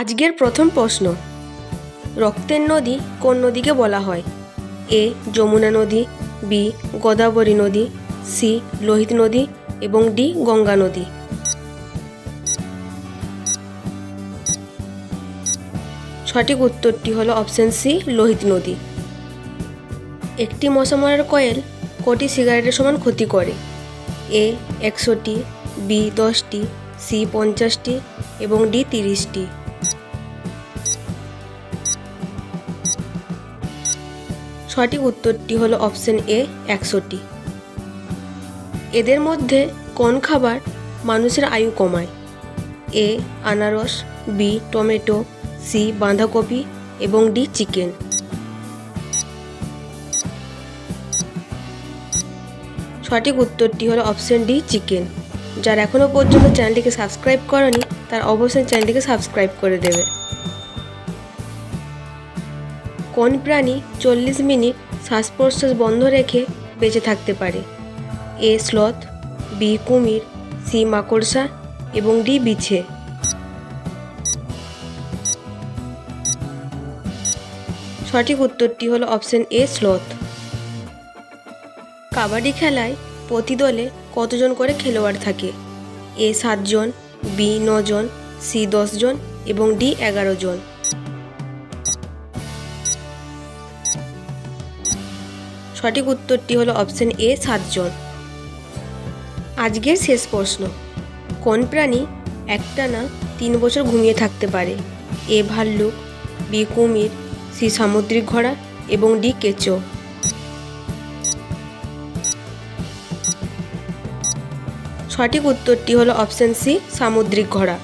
আজকের প্রথম প্রশ্ন, রক্তের নদী কোন নদীকে বলা হয়? এ যমুনা নদী, বি গোদাবরী নদী, সি লোহিত নদী এবং ডি গঙ্গা নদী। সঠিক উত্তরটি হলো অপশন সি লোহিত নদী। একটি মশা মারার কয়েল কটি সিগারেটের সমান ক্ষতি করে? এ 100টি, বি 10টি, সি 50টি এবং ডি 30টি। সঠিক উত্তরটি হলো অপশন এ 100টি। এদের মধ্যে কোন খাবার মানুষের আয়ু কমায়? এ আনারস, বি টমেটো, সি বাঁধাকপি এবং ডি চিকেন। সঠিক উত্তরটি হলো অপশন ডি চিকেন। যারা এখনও পর্যন্ত চ্যানেলটিকে সাবস্ক্রাইব করেনি তারা অবশ্যই চ্যানেলটিকে সাবস্ক্রাইব করে দেবে। কোন প্রাণী 40 মিনিট শ্বাস প্রশ্বাস বন্ধ রেখে বেঁচে থাকতে পারে? এ স্লথ, বি কুমির, সি মাকড়সা এবং ডি বিছে। সঠিক উত্তরটি হলো অপশন এ স্লথ। কাবাডি খেলায় প্রতি দলে কতজন করে খেলোয়াড় থাকে? এ 7 জন, বি 9 জন, সি 10 জন এবং ডি 11 জন। সঠিক উত্তরটি হলো অপশন এ 7 জন। আজকের শেষ প্রশ্ন, কোন প্রাণী একটানা 3 বছর ঘুমিয়ে থাকতে পারে? এ ভাল্লুক, বি কুমির, সি সামুদ্রিক ঘোড়া এবং ডি কেঁচো। সঠিক উত্তরটি হলো অপশন সি সামুদ্রিক ঘোড়া।